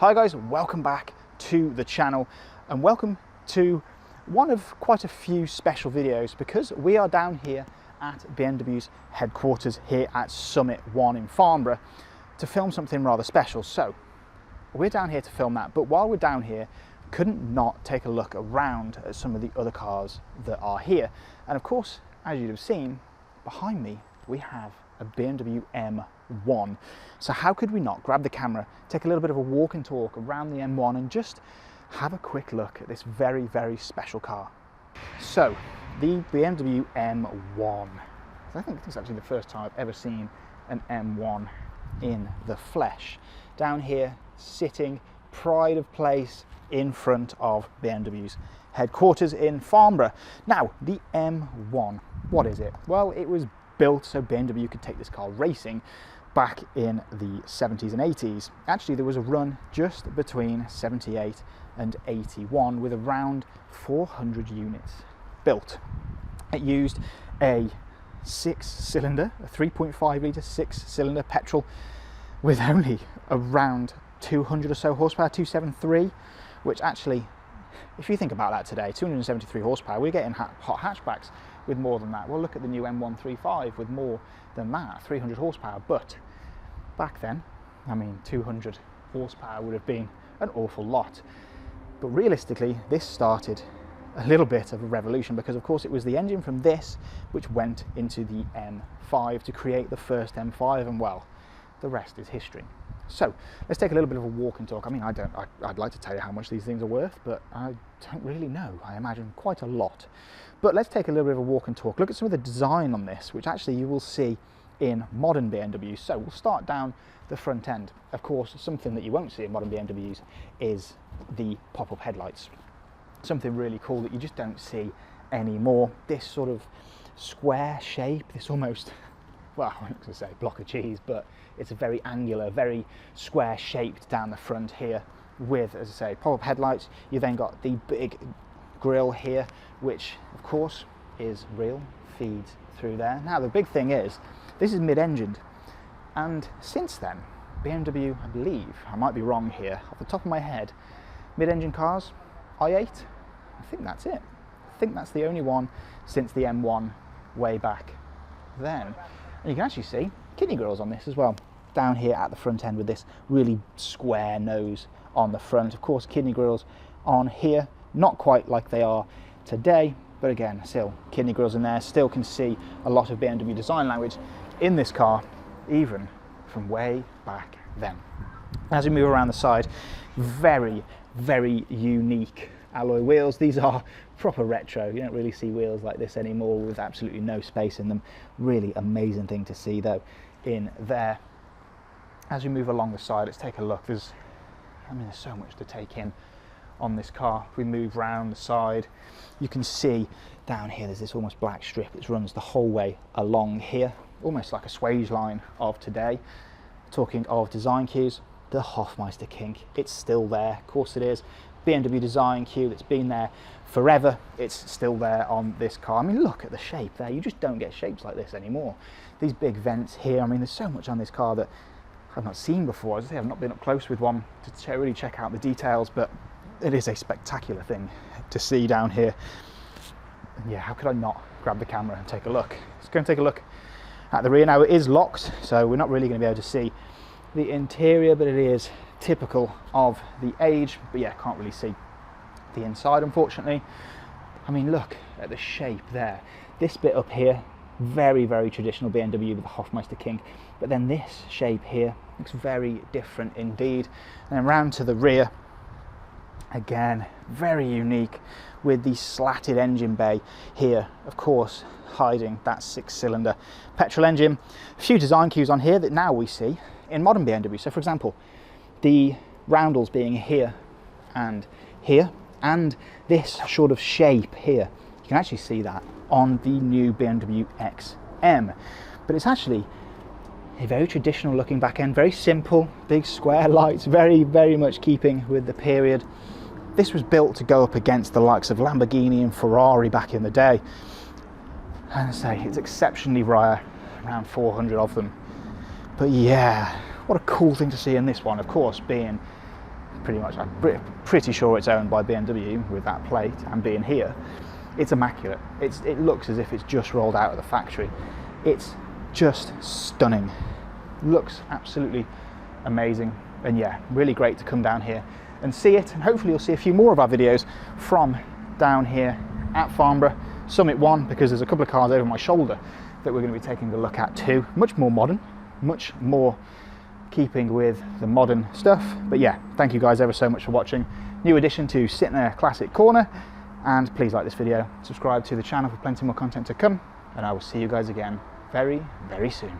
Hi guys, welcome back to the channel and welcome to one of quite a few special videos because we are down here at BMW's headquarters here at Summit 1 in Farnborough to film something rather special. So we're down here to film that, but while we're down here, couldn't not take a look around at some of the other cars that are here. And of course, as you'd have seen, behind me, we have a BMW M1. So how could we not grab the camera, take a little bit of a walk and talk around the M1 and just have a quick look at this very, very special car. So the BMW M1. I think it's actually the first time I've ever seen an M1 in the flesh. Down here, sitting, pride of place in front of BMW's headquarters in Farnborough. Now, the M1, what is it? Well, it was built so BMW could take this car racing back in the 70s and 80s. Actually, there was a run just between 78 and 81 with around 400 units built. It used a 6-cylinder, a 3.5 litre 6-cylinder petrol with only around 200 or so horsepower, 273, which actually, if you think about that today, 273 horsepower, we're getting hot hatchbacks with more than that. Well, look at the new M135 with more than that, 300 horsepower. But back then, I mean, 200 horsepower would have been an awful lot. But realistically, this started a little bit of a revolution because, of course, it was the engine from this which went into the M5 to create the first M5, and well, the rest is history. So let's take a little bit of a walk and talk. I mean, I'd like to tell you how much these things are worth, but I don't really know. I imagine quite a lot. But let's take a little bit of a walk and talk. Look at some of the design on this, which actually you will see in modern BMWs. So we'll start down the front end. Of course, something that you won't see in modern BMWs is the pop-up headlights. Something really cool that you just don't see anymore. This sort of square shape, this almost, well, I was going to say block of cheese, but it's a very angular, very square shaped down the front here with, as I say, pop-up headlights. You then got the big grille here, which of course is real, feeds through there. Now the big thing is, this is mid-engined, and since then, BMW, I believe, I might be wrong here, off the top of my head, mid-engine cars, i8, I think that's it. I think that's the only one since the M1 way back then. And you can actually see kidney grills on this as well, down here at the front end with this really square nose on the front. Of course, kidney grills on here, not quite like they are today, but again, still kidney grills in there. Still can see a lot of BMW design language in this car, even from way back then. As we move around the side, very, very unique alloy wheels. These are proper retro. You don't really see wheels like this anymore with absolutely no space in them. Really amazing thing to see though in there. As we move along the side, let's take a look. There's so much to take in on this car. If we move round the side, you can see down here there's this almost black strip that runs the whole way along here, almost like a swage line of today. Talking of design cues, the Hofmeister kink, it's still there, of course it is. BMW design cue that's been there forever, it's still there on this car. I mean, look at the shape there, you just don't get shapes like this anymore. These big vents here, I mean, there's so much on this car that I've not seen before. As I say, I've not been up close with one to really check out the details, but it is a spectacular thing to see down here. And yeah, how could I not grab the camera and take a look? Let's go and take a look at the rear. Now, it is locked, so we're not really going to be able to see the interior, but it is typical of the age. But yeah, can't really see the inside, unfortunately. I mean, look at the shape there. This bit up here, very, very traditional BMW with the Hofmeister kink. But then this shape here looks very different indeed. And then round to the rear, again, very unique with the slatted engine bay here, of course, hiding that 6-cylinder petrol engine. A few design cues on here that now we see in modern BMW. So for example, the roundels being here, and this sort of shape here, you can actually see that on the new BMW XM. But it's actually a very traditional looking back end, very simple, big square lights, very, very much keeping with the period. This was built to go up against the likes of Lamborghini and Ferrari back in the day. And I say, it's exceptionally rare, around 400 of them. But yeah, what a cool thing to see in this one, of course, being pretty much, I'm pretty sure it's owned by BMW with that plate and being here. It's immaculate. It looks as if it's just rolled out of the factory. It's just stunning. Looks absolutely amazing. And yeah, really great to come down here and see it. And hopefully you'll see a few more of our videos from down here at Farnborough, Summit 1, because there's a couple of cars over my shoulder that we're going to be taking a look at too. Much more modern, much more keeping with the modern stuff. But yeah, thank you guys ever so much for watching. New addition to Sytner Classic Corner, and please like this video, subscribe to the channel for plenty more content to come, and I will see you guys again very, very soon.